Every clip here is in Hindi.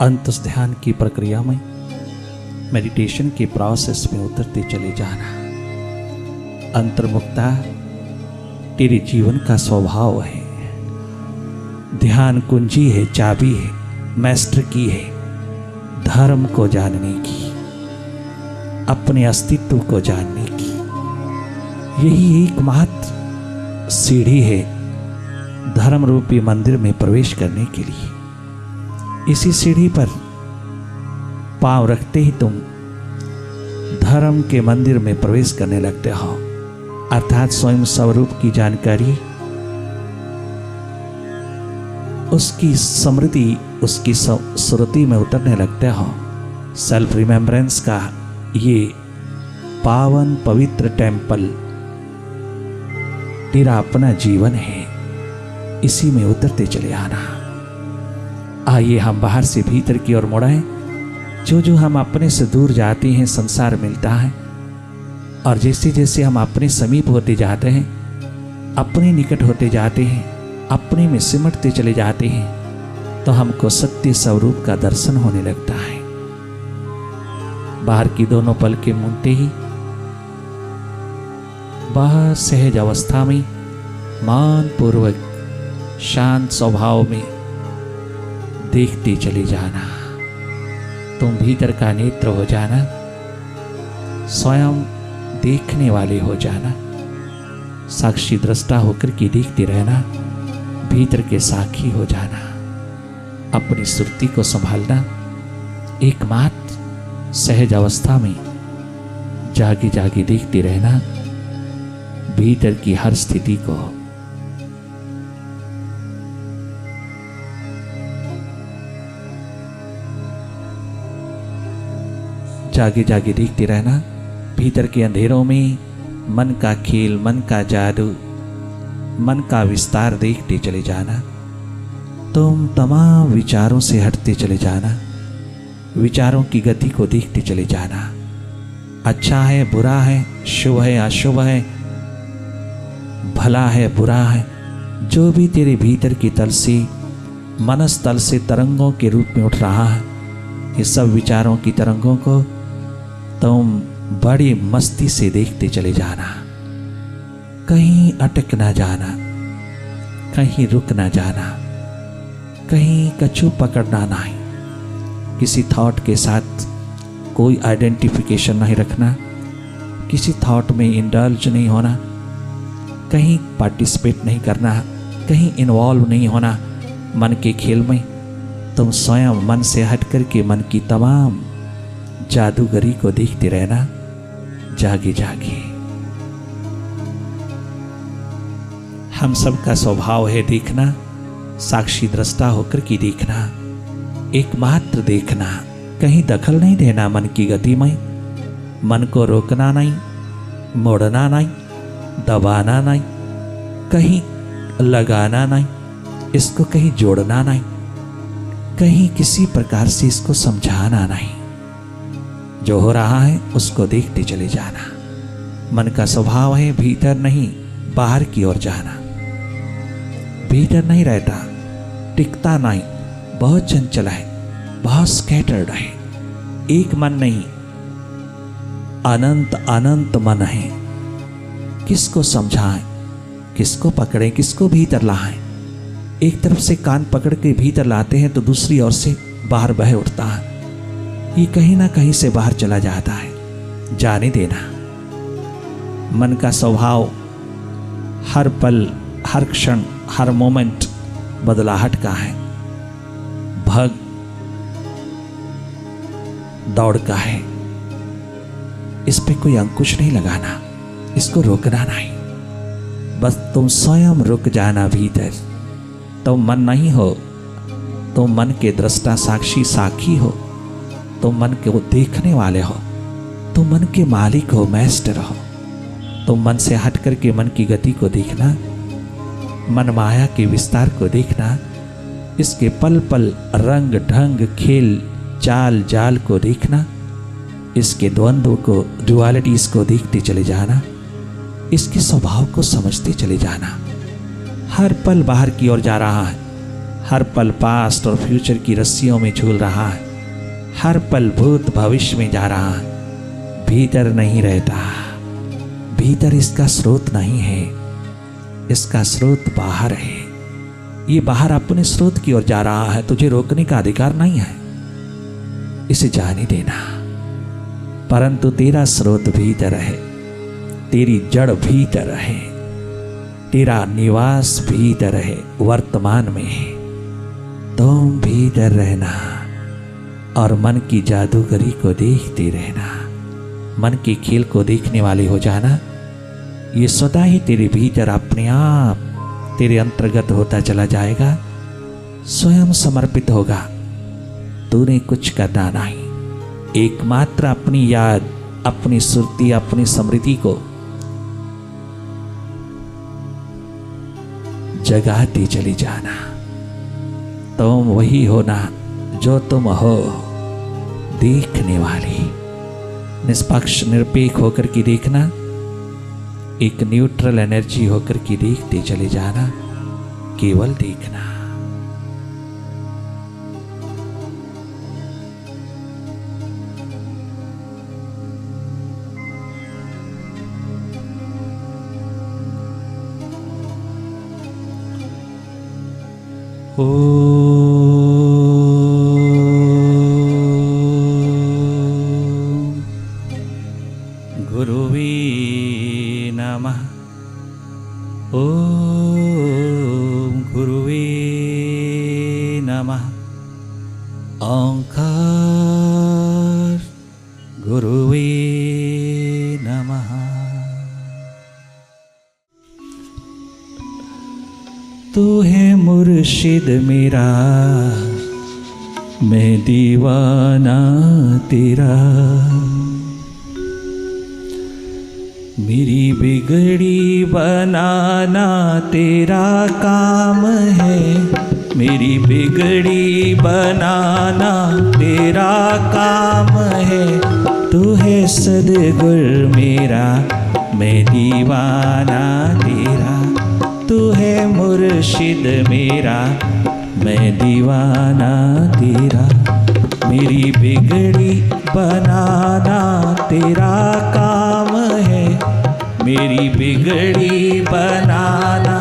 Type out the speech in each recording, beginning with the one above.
अंतस ध्यान की प्रक्रिया में, मेडिटेशन के प्रोसेस में उतरते चले जाना। अंतर्मुक्ता तेरे जीवन का स्वभाव है। ध्यान कुंजी है, चाबी है, मास्टर की है धर्म को जानने की, अपने अस्तित्व को जानने की। यही एकमात्र सीढ़ी है धर्म रूपी मंदिर में प्रवेश करने के लिए। इसी सीढ़ी पर पांव रखते ही तुम धर्म के मंदिर में प्रवेश करने लगते हो, अर्थात स्वयं स्वरूप की जानकारी, उसकी स्मृति, उसकी सुरति में उतरने लगते हो। सेल्फ रिमेम्बरेंस का ये पावन पवित्र टेम्पल तेरा अपना जीवन है, इसी में उतरते चले आना। आइए हम बाहर से भीतर की ओर मुड़ाएं। जो जो हम अपने से दूर जाते हैं संसार मिलता है, और जैसे जैसे हम अपने समीप होते जाते हैं, अपने निकट होते जाते हैं, अपने में सिमटते चले जाते हैं, तो हमको सत्य स्वरूप का दर्शन होने लगता है। बाहर की दोनों पलकें मूंदते ही बहुत सहज अवस्था में मान पूर्वक शांत स्वभाव में देखते चले जाना। तुम भीतर का नेत्र हो जाना, स्वयं देखने वाले हो जाना, साक्षी दृष्टा होकर के देखते रहना, भीतर के साक्षी हो जाना, अपनी सुरती को संभालना। एकमात्र सहज अवस्था में जागे जागे देखते रहना भीतर की हर स्थिति को। जागे जागे देखते रहना भीतर के अंधेरों में मन का खेल, मन का जादू, मन का विस्तार देखते चले जाना। तुम तमाम विचारों से हटते चले जाना, विचारों की गति को देखते चले जाना। अच्छा है, बुरा है, शुभ है, अशुभ है, भला है, बुरा है, जो भी तेरे भीतर की तल से, मनस तल से तरंगों के रूप में उठ रहा है, ये सब विचारों की तरंगों को तुम बड़ी मस्ती से देखते चले जाना। कहीं अटक ना जाना, कहीं रुक ना जाना, कहीं कछु पकड़ना नहीं, किसी थॉट के साथ कोई आइडेंटिफिकेशन नहीं रखना, किसी थॉट में इंडल्ज नहीं होना, कहीं पार्टिसिपेट नहीं करना, कहीं इन्वॉल्व नहीं होना मन के खेल में। तुम स्वयं मन से हट करके मन की तमाम जादूगरी को देखते रहना जागे जागे। हम सबका स्वभाव है देखना, साक्षी दृष्टा होकर के देखना, एकमात्र देखना, कहीं दखल नहीं देना मन की गति में, मन को रोकना नहीं, मोड़ना नहीं, दबाना नहीं, कहीं लगाना नहीं, इसको कहीं जोड़ना नहीं, कहीं किसी प्रकार से इसको समझाना नहीं। जो हो रहा है उसको देखते चले जाना। मन का स्वभाव है भीतर नहीं बाहर की ओर जाना। भीतर नहीं रहता, टिकता नहीं, बहुत चंचल है, बहुत स्कैटर्ड है, एक मन नहीं, अनंत अनंत मन है। किसको समझाएं, किसको पकड़ें, किसको भीतर लाएं। एक तरफ से कान पकड़ के भीतर लाते हैं तो दूसरी ओर से बाहर बह उठता है, ये कहीं ना कहीं से बाहर चला जाता है। जाने देना। मन का स्वभाव हर पल, हर क्षण, हर मोमेंट बदलाहट का है, भग दौड़ का है। इस पे कोई अंकुश नहीं लगाना, इसको रोकना नहीं, बस तुम स्वयं रुक जाना भीतर। तुम मन नहीं हो, तुम मन के दृष्टा साक्षी साखी हो, तुम मन के वो देखने वाले हो, तुम मन के मालिक हो, मास्टर हो। तुम मन से हट करके मन की गति को देखना, मन माया के विस्तार को देखना, इसके पल पल रंग ढंग खेल चाल जाल को देखना, इसके द्वंद्व को, डुअलिटीज को देखते चले जाना, इसके स्वभाव को समझते चले जाना। हर पल बाहर की ओर जा रहा है, हर पल पास्ट और फ्यूचर की रस्सियों में झूल रहा है, हर पल भूत भविष्य में जा रहा है, भीतर नहीं रहता। भीतर इसका स्रोत नहीं है, इसका स्रोत बाहर है। ये बाहर अपने स्रोत की ओर जा रहा है, तुझे रोकने का अधिकार नहीं है, इसे जाने देना। परंतु तेरा स्रोत भीतर है, तेरी जड़ भीतर है, तेरा निवास भीतर है, वर्तमान में है। तुम भीतर रहना और मन की जादूगरी को देखते रहना, मन के खेल को देखने वाले हो जाना। ये स्वतः ही तेरे भीतर अपने आप तेरे अंतर्गत होता चला जाएगा, स्वयं समर्पित होगा। तूने कुछ करना नहीं, एकमात्र अपनी याद, अपनी सुरती, अपनी स्मृति को जगाते चली जाना। तुम वही होना जो तुम हो, देखने वाली, निष्पक्ष निरपेक्ष होकर के देखना, एक न्यूट्रल एनर्जी होकर के देखते चले जाना, केवल देखना। गुरुवे नमः। ओम गुरुवे नमः। ओंकार गुरुवे नमः। तू है मुर्शिद मेरा, मैं दीवाना तेरा। मेरी बिगड़ी बनाना तेरा काम है, मेरी बिगड़ी बनाना तेरा काम है। तू है सद्गुर मेरा, मैं दीवाना तेरा। तू है मुर्शिद मेरा, मैं दीवाना तेरा। मेरी बिगड़ी बनाना तेरा काम है, मेरी बिगड़ी बनाना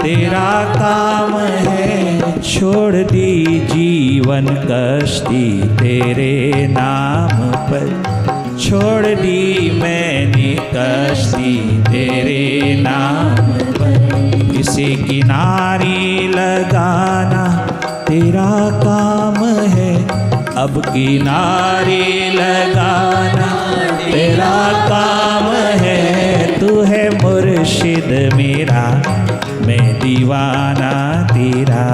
तेरा काम है। छोड़ दी जीवन कश्ती तेरे नाम पर, छोड़ दी मैंने कश्ती तेरे नाम पर। इसे किनारे लगाना तेरा काम है, अब किनारे लगाना तेरा काम है। तू है मुर्शिद मेरा, मैं दीवाना तेरा।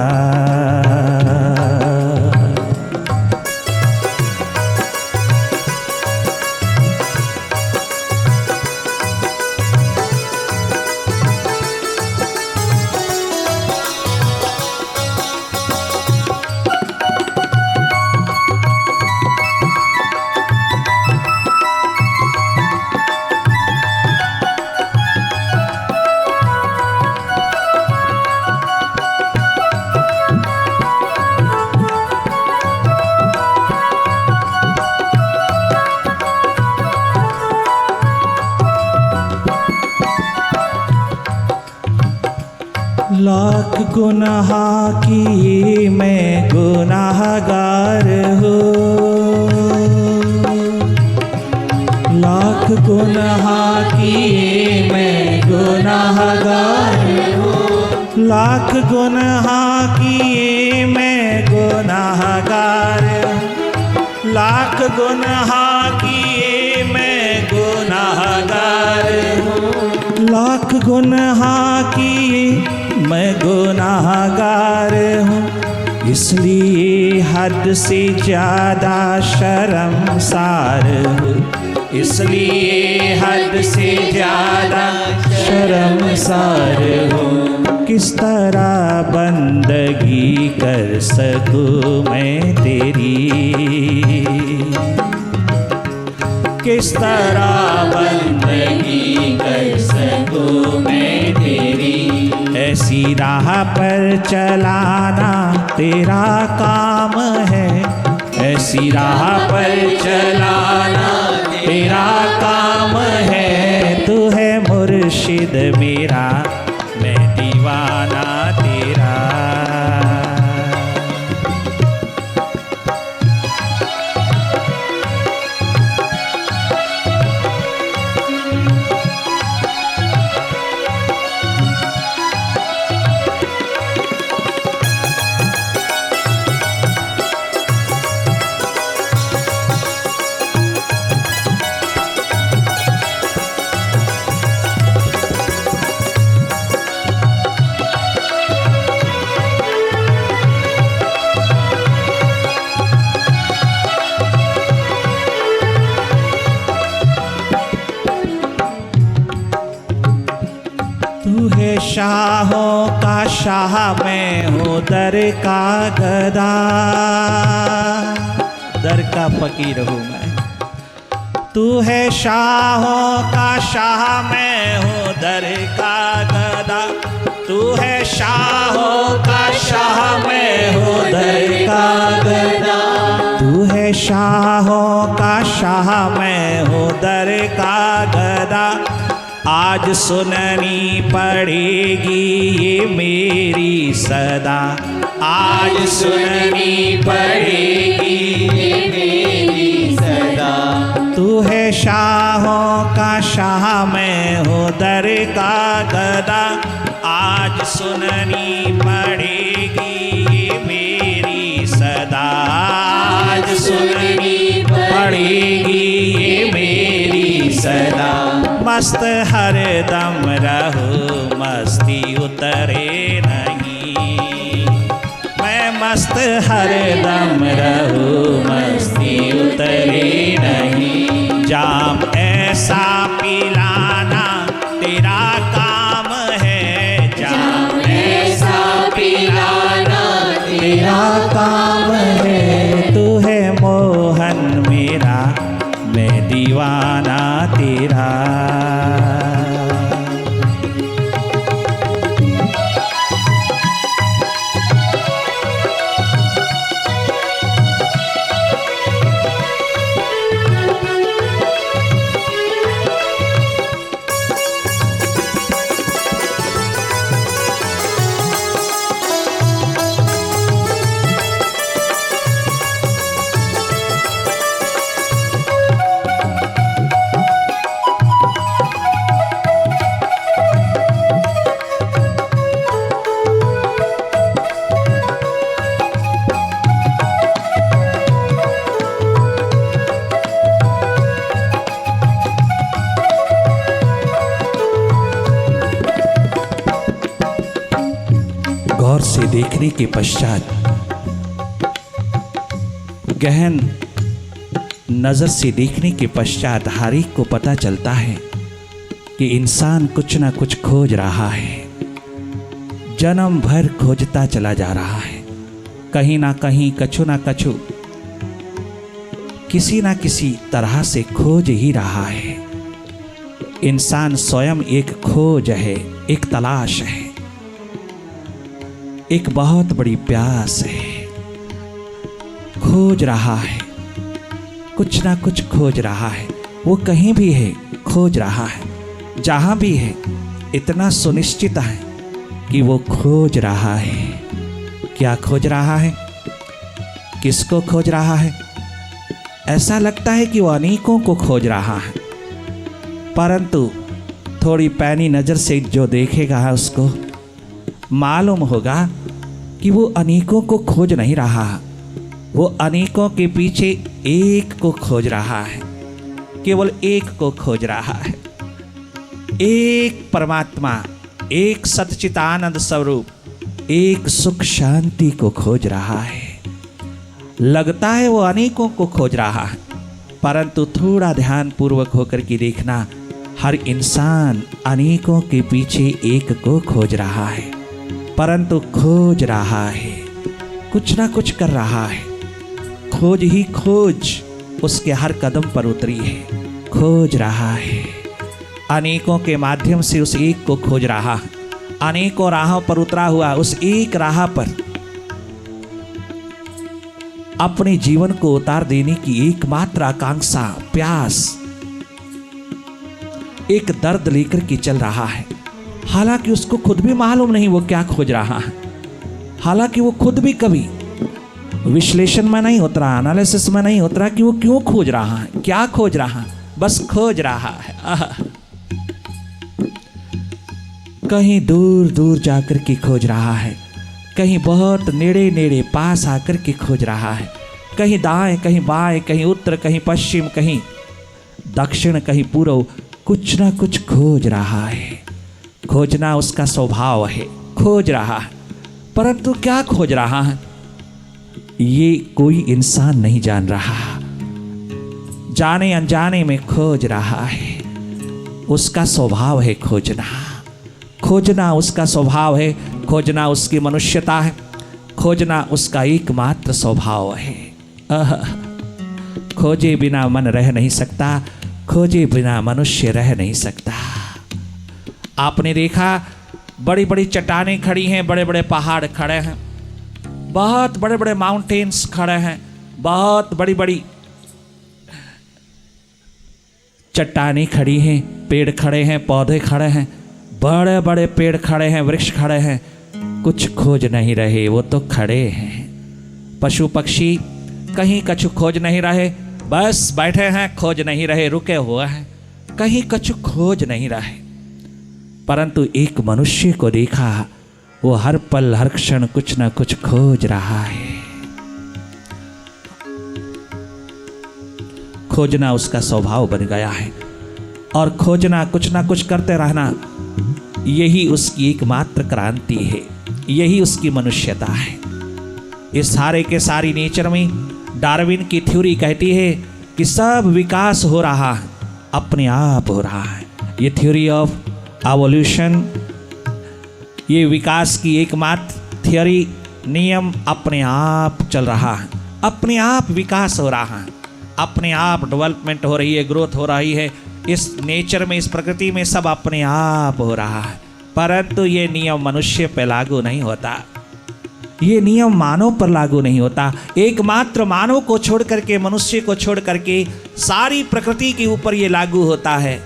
लाख गुनाह किए मैं गुनाहगार हूँ, लाख गुनाह किए मैं गुनाहगार हूँ। लाख गुनाह किए मैं गुनाहगार, लाख गुनाह किए मैं गुनाहगार हूँ। लाख गुनाह किए मैं गुनाहगार हूँ, इसलिए हद से ज़्यादा शर्मसार हूँ, इसलिए हद से ज़्यादा शर्मसार हूँ। किस तरह बंदगी कर सकूँ मैं तेरी, किस तरह बंदगी कर सकूँ मैं तेरी। ऐसी ऐसी राह पर चलाना तेरा काम है, ऐसी राह पर चलाना तेरा काम है। तू है मुर्शिद मेरा, मैं दीवाना तेरा। तू है शाहों का शाह, मैं हूँ दर का गदा, दर का फकीर हूँ मैं। तू है शाहों का शाह, मैं हूँ दर का गदा। तू है शाहों का शाह, मैं हूँ दर का गदा। तू है शाहों का शाह, मैं हूँ दर का गदा। आज सुननी पड़ेगी ये मेरी सदा, आज सुननी पड़ेगी ये मेरी सदा। तू है शाहों का शाह, मैं हूँ दर का गदा। आज सुननी पड़ेगी ये मेरी सदा, आज सुननी पड़ेगी ये मेरी सदा। मस्त हर दम रहूं, मस्ती उतरे नहीं। मैं मस्त हर दम रहूं, मस्ती उतरे नहीं। जाम ऐसा पिलाना तेरा काम है, जाम ऐसा पिलाना तेरा काम है। तू है मोहन मेरा, मैं दीवाना तेरा। गौर से देखने के पश्चात, गहन नजर से देखने के पश्चात हर एक को पता चलता है कि इंसान कुछ ना कुछ खोज रहा है, जन्म भर खोजता चला जा रहा है। कहीं ना कहीं, कछु ना कछु, किसी ना किसी तरह से खोज ही रहा है। इंसान स्वयं एक खोज है, एक तलाश है, एक बहुत बड़ी प्यास है। खोज रहा है, कुछ ना कुछ खोज रहा है। वो कहीं भी है, खोज रहा है। जहां भी है, इतना सुनिश्चित है कि वो खोज रहा है। क्या खोज रहा है? किसको खोज रहा है? ऐसा लगता है कि वो अनेकों को खोज रहा है, परंतु थोड़ी पैनी नज़र से जो देखेगा उसको मालूम होगा कि वो अनेकों को खोज नहीं रहा। वो अनेकों के पीछे एक को खोज रहा है, केवल एक को खोज रहा है। एक परमात्मा, एक सच्चिदानंद स्वरूप, एक सुख शांति को खोज रहा है। लगता है वो अनेकों को खोज रहा है, परंतु थोड़ा ध्यान पूर्वक होकर के देखना, हर इंसान अनेकों के पीछे एक को खोज रहा है, परंतु खोज रहा है, कुछ ना कुछ कर रहा है। खोज ही खोज उसके हर कदम पर उतरी है। खोज रहा है, अनेकों के माध्यम से उस एक को खोज रहा है, अनेकों राहों पर उतरा हुआ, उस एक राह पर अपने जीवन को उतार देने की एकमात्र आकांक्षा, प्यास, एक दर्द लेकर के चल रहा है। हालांकि उसको खुद भी मालूम नहीं वो क्या खोज रहा है। हालांकि वो खुद भी कभी विश्लेषण में नहीं उतरा, एनालिसिस में नहीं उतरा कि वो क्यों खोज रहा है, क्या खोज रहा है, बस खोज रहा है। कहीं दूर दूर जाकर के खोज रहा है, कहीं बहुत नेड़े नेड़े पास आकर के खोज रहा है, कहीं दाएं कहीं बाएं, कहीं उत्तर कहीं पश्चिम, कहीं दक्षिण कहीं पूर्व, कुछ ना कुछ खोज रहा है। खोजना उसका स्वभाव है, खोज रहा है। परंतु क्या खोज रहा है ये कोई इंसान नहीं जान रहा। जाने अनजाने में खोज रहा है। उसका स्वभाव है खोजना। खोजना उसका स्वभाव है, खोजना उसकी मनुष्यता है, खोजना उसका एकमात्र स्वभाव है। खोजे बिना मन रह नहीं सकता, खोजे बिना मनुष्य रह नहीं सकता। आपने देखा बड़ी बड़ी चट्टानें खड़ी हैं, बड़े बड़े पहाड़ खड़े हैं, बहुत बड़े बड़े माउंटेन्स खड़े हैं, बहुत बड़ी बड़ी चट्टानें खड़ी हैं, पेड़ खड़े हैं, पौधे खड़े हैं, बड़े बड़े पेड़ खड़े हैं, वृक्ष खड़े हैं, कुछ खोज नहीं रहे, वो तो खड़े हैं। पशु पक्षी कहीं कछु खोज नहीं रहे, बस बैठे हैं, खोज नहीं रहे, रुके हुए हैं, कहीं कछु खोज नहीं रहे। परंतु एक मनुष्य को देखा, वो हर पल हर क्षण कुछ ना कुछ खोज रहा है। खोजना उसका स्वभाव बन गया है और खोजना, कुछ ना कुछ करते रहना, यही उसकी एकमात्र क्रांति है, यही उसकी मनुष्यता है। इस सारे के सारी नेचर में डार्विन की थ्योरी कहती है कि सब विकास हो रहा है, अपने आप हो रहा है। ये थ्योरी ऑफ एवोल्यूशन, ये विकास की एकमात्र थियरी, नियम अपने आप चल रहा है, अपने आप विकास हो रहा है, अपने आप डेवलपमेंट हो रही है, ग्रोथ हो रही है। इस नेचर में, इस प्रकृति में सब अपने आप हो रहा है। परंतु ये नियम मनुष्य पर लागू नहीं होता, ये नियम मानव पर लागू नहीं होता। एकमात्र मानव को छोड़ करके, मनुष्य को छोड़ करके सारी प्रकृति के ऊपर ये लागू होता है।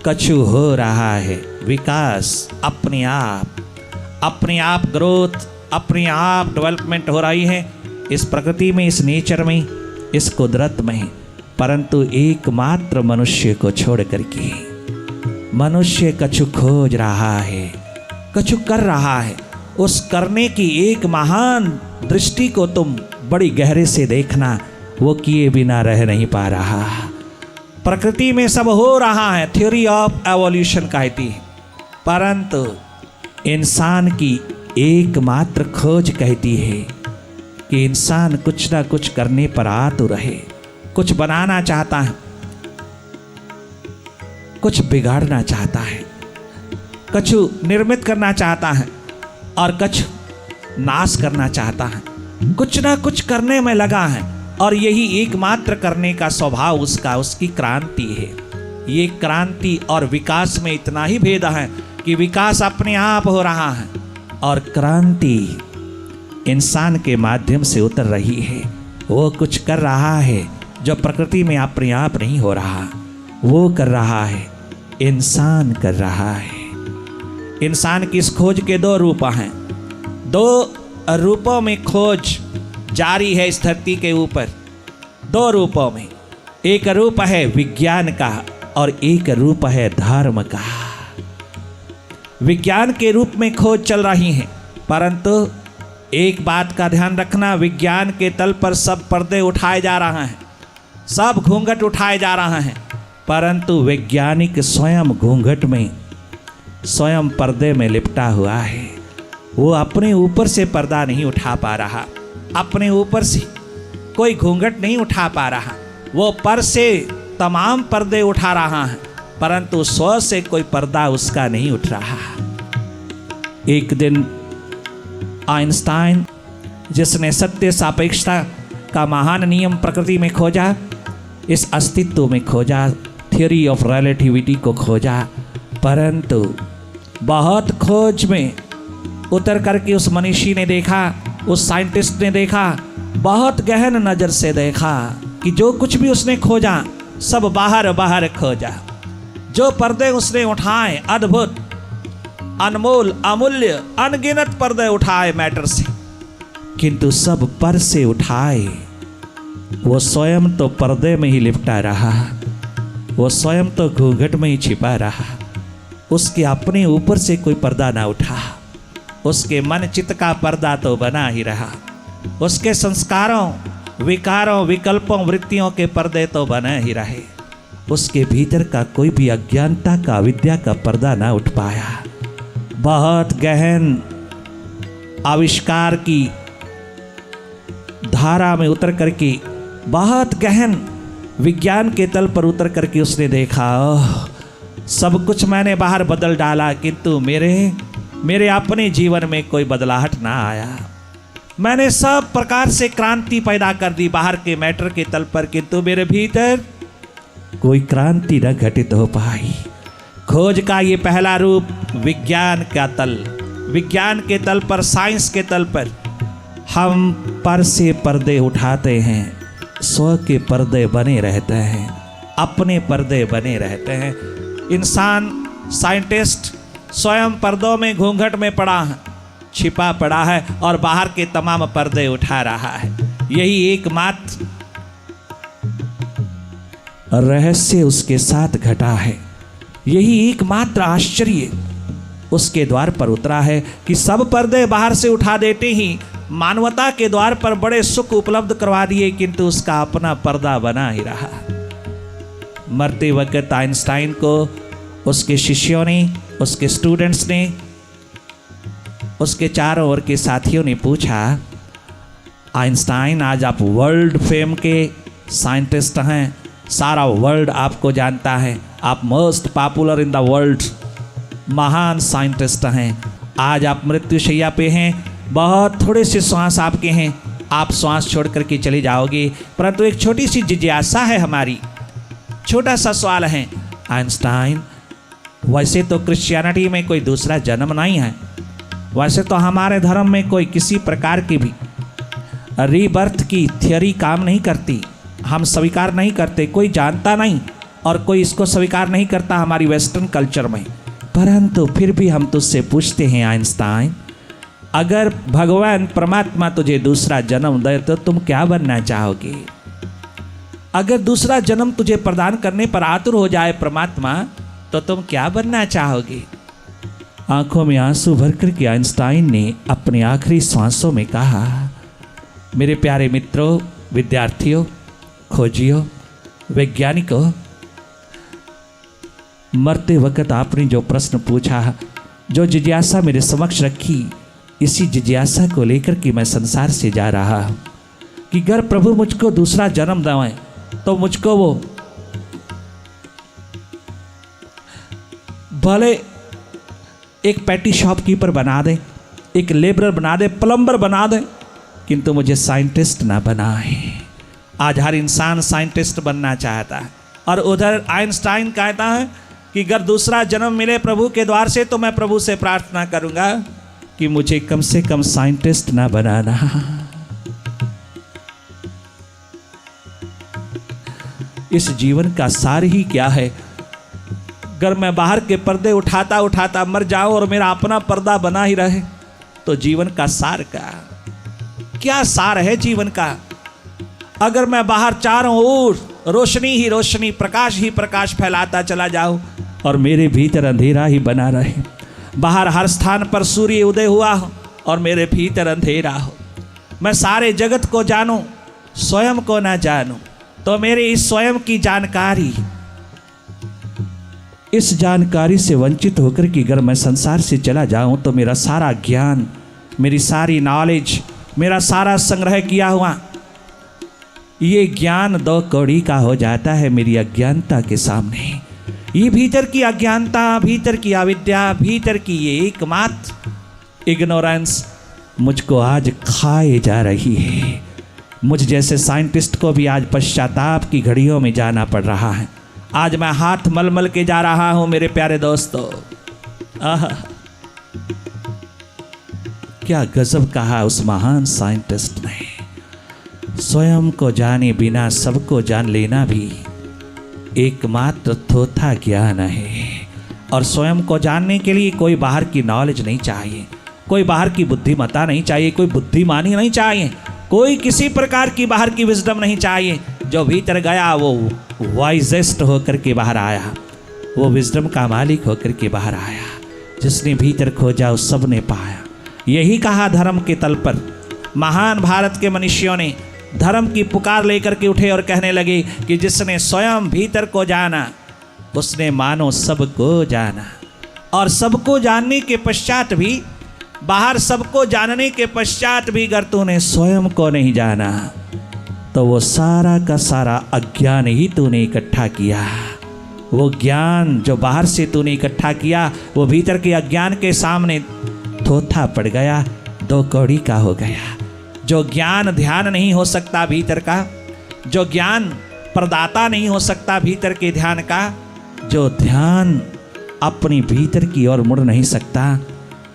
कछु हो रहा है विकास, अपने आप ग्रोथ, अपने आप डेवलपमेंट हो रही है इस प्रकृति में, इस नेचर में, इस कुदरत में। परंतु एकमात्र मनुष्य को छोड़ करके मनुष्य कछु खोज रहा है, कछु कर रहा है। उस करने की एक महान दृष्टि को तुम बड़ी गहरे से देखना, वो किए बिना रह नहीं पा रहा। प्रकृति में सब हो रहा है, थ्योरी ऑफ एवोल्यूशन कहती है, परंतु इंसान की एकमात्र खोज कहती है कि इंसान कुछ ना कुछ करने पर आतुर रहे, कुछ बनाना चाहता है, कुछ बिगाड़ना चाहता है, कुछ निर्मित करना चाहता है और कुछ नाश करना चाहता है। कुछ ना कुछ करने में लगा है और यही एकमात्र करने का स्वभाव उसका, उसकी क्रांति है। ये क्रांति और विकास में इतना ही भेद है कि विकास अपने आप हो रहा है और क्रांति इंसान के माध्यम से उतर रही है। वो कुछ कर रहा है जो प्रकृति में अपने आप नहीं हो रहा, वो कर रहा है, इंसान कर रहा है। इंसान की इस खोज के दो रूप हैं, दो रूपों में खोज जारी है इस धरती के ऊपर, दो रूपों में। एक रूप है विज्ञान का और एक रूप है धर्म का। विज्ञान के रूप में खोज चल रही है, परंतु एक बात का ध्यान रखना, विज्ञान के तल पर सब पर्दे उठाए जा रहे हैं, सब घूंघट उठाए जा रहे हैं, परंतु वैज्ञानिक स्वयं घूंघट में, स्वयं पर्दे में लिपटा हुआ है। वो अपने ऊपर से पर्दा नहीं उठा पा रहा, अपने ऊपर से कोई घूंघट नहीं उठा पा रहा। वो पर से तमाम पर्दे उठा रहा है, परंतु स्व से कोई पर्दा उसका नहीं उठ रहा। एक दिन आइंस्टाइन, जिसने सत्य सापेक्षता का महान नियम प्रकृति में खोजा, इस अस्तित्व में खोजा, थ्योरी ऑफ रिलेटिविटी को खोजा, परंतु बहुत खोज में उतर करके उस मनीषी ने देखा, उस साइंटिस्ट ने देखा, बहुत गहन नज़र से देखा कि जो कुछ भी उसने खोजा सब बाहर बाहर खोजा। जो पर्दे उसने उठाए, अद्भुत, अनमोल, अमूल्य, अनगिनत पर्दे उठाए मैटर से, किंतु सब पर से उठाए वो स्वयं तो पर्दे में ही लिपटा रहा, वो स्वयं तो घूंघट में ही छिपा रहा। उसके अपने ऊपर से कोई पर्दा ना उठा, उसके मन चित्त का पर्दा तो बना ही रहा। उसके संस्कारों, विकारों, विकल्पों, वृत्तियों के पर्दे तो बने ही रहे। उसके भीतर का कोई भी अज्ञानता का, अविद्या का पर्दा ना उठ पाया। बहुत गहन आविष्कार की धारा में उतर करके, बहुत गहन विज्ञान के तल पर उतर करके उसने देखा, सब कुछ मैंने बाहर बदल डाला, किंतु मेरे अपने जीवन में कोई बदलाहट ना आया। मैंने सब प्रकार से क्रांति पैदा कर दी बाहर के मैटर के तल पर, किंतु मेरे भीतर कोई क्रांति न घटित हो पाई। खोज का ये पहला रूप विज्ञान का तल, विज्ञान के तल पर, साइंस के तल पर हम पर से पर्दे उठाते हैं, स्व के पर्दे बने रहते हैं, अपने पर्दे बने रहते हैं। इंसान, साइंटिस्ट स्वयं पर्दों में, घूंघट में पड़ा है, छिपा पड़ा है और बाहर के तमाम पर्दे उठा रहा है। यही एकमात्र रहस्य उसके साथ घटा है, यही एकमात्र आश्चर्य उसके द्वार पर उतरा है कि सब पर्दे बाहर से उठा देते ही मानवता के द्वार पर बड़े सुख उपलब्ध करवा दिए, किंतु उसका अपना पर्दा बना ही रहा। मरते वक्त आइंस्टाइन को उसके शिष्यों ने, उसके स्टूडेंट्स ने, उसके चारों ओर के साथियों ने पूछा, आइंस्टाइन आज आप वर्ल्ड फेम के साइंटिस्ट हैं, सारा वर्ल्ड आपको जानता है, आप most popular in the world, महान साइंटिस्ट हैं। आज आप मृत्युशैया पे हैं, बहुत थोड़े से श्वास आपके हैं, आप श्वास छोड़ करके चले जाओगे, परंतु एक छोटी सी जिज्ञासा है हमारी, छोटा सा सवाल है। आइंस्टाइन, वैसे तो क्रिश्चियनिटी में कोई दूसरा जन्म नहीं है, वैसे तो हमारे धर्म में कोई किसी प्रकार की भी रीबर्थ की थियोरी काम नहीं करती, हम स्वीकार नहीं करते, कोई जानता नहीं और कोई इसको स्वीकार नहीं करता हमारी वेस्टर्न कल्चर में। परंतु फिर भी हम तुझसे पूछते हैं आइंस्टाइन, अगर भगवान परमात्मा तुझे दूसरा जन्म दे तो तुम क्या बनना चाहोगे? अगर दूसरा जन्म तुझे प्रदान करने पर आतुर हो जाए परमात्मा, तो तुम क्या बनना चाहोगे? आंखों में आंसू भरकर के आइंस्टाइन ने अपने आखिरी सांसों में कहा, मेरे प्यारे मित्रों, विद्यार्थियों, खोजियों, वैज्ञानिकों, मरते वक्त आपने जो प्रश्न पूछा, जो जिज्ञासा मेरे समक्ष रखी, इसी जिज्ञासा को लेकर के मैं संसार से जा रहा हूँ कि अगर प्रभु मुझको दूसरा जन्म दें तो मुझको वो भले एक पैटी शॉपकीपर बना दे, एक लेबरर बना दे, प्लम्बर बना दे, किंतु मुझे साइंटिस्ट ना बनाए। आज हर इंसान साइंटिस्ट बनना चाहता है और उधर आइंस्टाइन कहता है कि अगर दूसरा जन्म मिले प्रभु के द्वार से तो मैं प्रभु से प्रार्थना करूंगा कि मुझे कम से कम साइंटिस्ट ना बनाना। इस जीवन का सार ही क्या है? अगर मैं बाहर के पर्दे उठाता उठाता मर जाऊं और मेरा अपना पर्दा बना ही रहे तो जीवन का सार क्या सार है जीवन का? अगर मैं बाहर चारों ओर रोशनी ही रोशनी, प्रकाश ही प्रकाश फैलाता चला जाऊं और मेरे भीतर अंधेरा ही बना रहे, बाहर हर स्थान पर सूर्य उदय हुआ हो और मेरे भीतर अंधेरा हो, मैं सारे जगत को जानूं, स्वयं को ना जानूं, तो मेरे इस स्वयं की जानकारी, इस जानकारी से वंचित होकर कि अगर मैं संसार से चला जाऊं तो मेरा सारा ज्ञान, मेरी सारी नॉलेज, मेरा सारा संग्रह किया हुआ ये ज्ञान 2 कौड़ी का हो जाता है मेरी अज्ञानता के सामने। ये भीतर की अज्ञानता, भीतर की अविद्या, भीतर की ये एकमात्र इग्नोरेंस मुझको आज खाए जा रही है। मुझ जैसे साइंटिस्ट को भी आज पश्चाताप की घड़ियों में जाना पड़ रहा है। आज मैं हाथ मल मल के जा रहा हूँ मेरे प्यारे दोस्तों। क्या गजब कहा उस महान साइंटिस्ट ने। स्वयं को जाने बिना सबको जान लेना भी एकमात्र थोथा ज्ञान है। और स्वयं को जानने के लिए कोई बाहर की नॉलेज नहीं चाहिए, कोई बाहर की बुद्धिमत्ता नहीं चाहिए, कोई बुद्धिमानी नहीं चाहिए, कोई किसी प्रकार की बाहर की विजडम नहीं चाहिए। जो भीतर गया वो वाइजेस्ट होकर के बाहर आया, वो विजडम का मालिक होकर के बाहर आया। जिसने भीतर खोजा उस सब ने पाया। यही कहा धर्म के तल पर महान भारत के मनुष्यों ने। धर्म की पुकार लेकर के उठे और कहने लगे कि जिसने स्वयं भीतर को जाना उसने मानो सबको जाना। और सबको जानने के पश्चात भी, बाहर सबको जानने के पश्चात भी अगर तूने स्वयं को नहीं जाना तो वो सारा का सारा अज्ञान ही तूने इकट्ठा किया। वो ज्ञान जो बाहर से तूने इकट्ठा किया वो भीतर के अज्ञान के सामने थोथा पड़ गया, दो कौड़ी का हो गया। जो ज्ञान ध्यान नहीं हो सकता भीतर का, जो ज्ञान प्रदाता नहीं हो सकता भीतर के ध्यान का, जो ध्यान अपनी भीतर की ओर मुड़ नहीं सकता,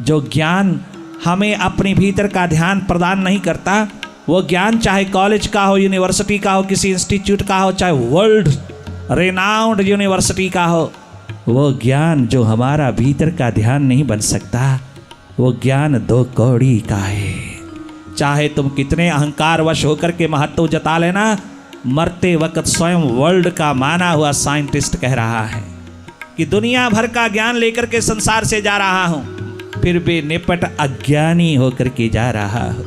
जो ज्ञान हमें अपने भीतर का ध्यान प्रदान नहीं करता, वो ज्ञान चाहे कॉलेज का हो, यूनिवर्सिटी का हो, किसी इंस्टीट्यूट का हो, चाहे वर्ल्ड रेनाउंड यूनिवर्सिटी का हो, वो ज्ञान जो हमारा भीतर का ध्यान नहीं बन सकता, वो ज्ञान दो कौड़ी का है। चाहे तुम कितने अहंकारवश होकर के महत्व जता लेना, मरते वक्त स्वयं वर्ल्ड का माना हुआ साइंटिस्ट कह रहा है कि दुनिया भर का ज्ञान लेकर के संसार से जा रहा हूं, फिर भी निपट अज्ञानी होकर के जा रहा हूं।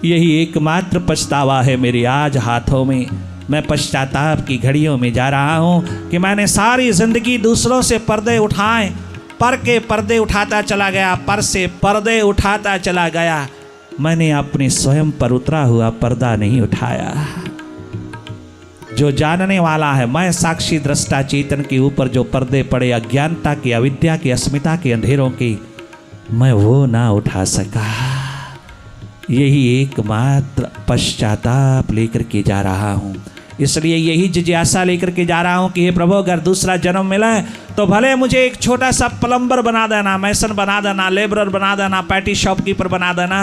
यही एकमात्र पछतावा है मेरे आज हाथों में। मैं पश्चाताप की घड़ियों में जा रहा हूं कि मैंने सारी जिंदगी दूसरों से पर्दे उठाए, पर के पर्दे उठाता चला गया, पर से पर्दे उठाता चला गया। मैंने अपने स्वयं पर उतरा हुआ पर्दा नहीं उठाया। जो जानने वाला है, मैं साक्षी दृष्टा चेतन के ऊपर जो पर्दे पड़े अज्ञानता के, अविद्या के, अस्मिता के, अंधेरों के, मैं वो ना उठा सका। यही एकमात्र पश्चाताप लेकर के जा रहा हूँ। इसलिए यही जिज्ञासा लेकर के जा रहा हूँ कि हे प्रभु, अगर दूसरा जन्म मिला तो भले मुझे एक छोटा सा प्लम्बर बना देना, मैसन बना देना, लेबरर बना देना, पैटी शॉपकीपर बना देना,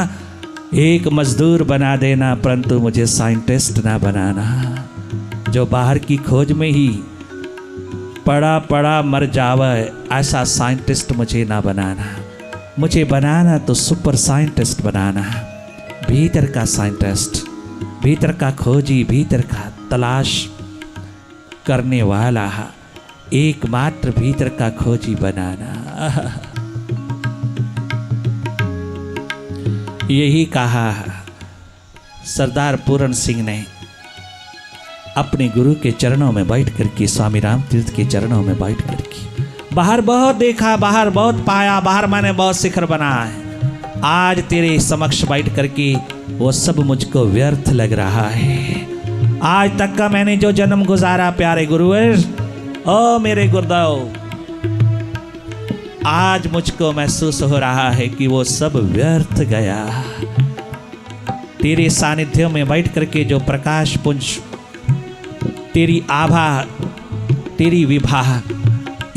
एक मजदूर बना देना, परंतु मुझे साइंटिस्ट ना बनाना जो बाहर की खोज में ही पड़ा पड़ा मर जावे। ऐसा साइंटिस्ट मुझे ना बनाना। मुझे बनाना तो सुपर साइंटिस्ट बनाना, भीतर का साइंटिस्ट, भीतर का खोजी, भीतर का तलाश करने वाला, एकमात्र भीतर का खोजी बनाना। यही कहा सरदार पूरण सिंह ने अपने गुरु के चरणों में बैठ करके, स्वामी राम तीर्थ के चरणों में बैठ करके। बाहर बहुत देखा, बाहर बहुत पाया, बाहर मैंने बहुत शिखर बनाया है, आज तेरे समक्ष बैठ करके वो सब मुझको व्यर्थ लग रहा है। आज तक का मैंने जो जन्म गुजारा प्यारे गुरुवर, ओ मेरे गुरुदेव, आज मुझको महसूस हो रहा है कि वो सब व्यर्थ गया। तेरे सानिध्य में बैठ करके जो प्रकाश पुंज, तेरी आभा, तेरी विभा,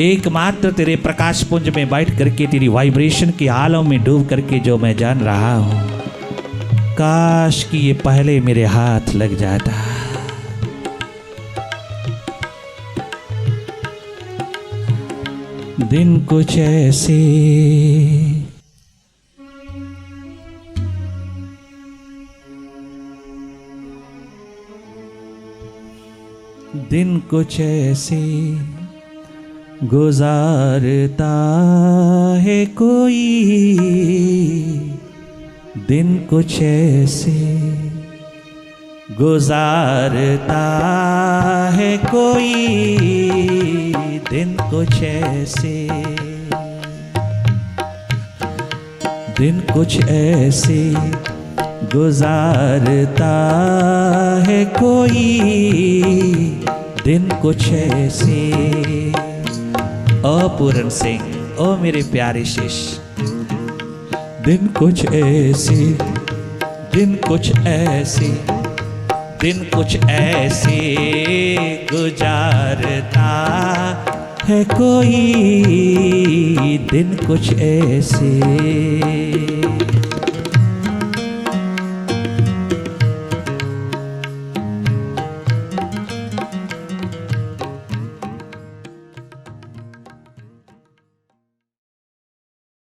एकमात्र तेरे प्रकाश पुंज में बैठ करके तेरी वाइब्रेशन के आलम में डूब करके जो मैं जान रहा हूँ, काश कि ये पहले मेरे हाथ लग जाता। दिन कुछ ऐसे दिन कुछ ऐसे गुजारता है कोई, दिन कुछ ऐसे गुजारता है कोई, दिन कुछ ऐसे, दिन कुछ ऐसे गुजारता है कोई, दिन कुछ ऐसे। ओ पूरण सिंह, ओ मेरे प्यारे शिष्य, दिन कुछ ऐसे, दिन कुछ ऐसे, दिन कुछ ऐसे गुजारता है कोई, दिन कुछ ऐसे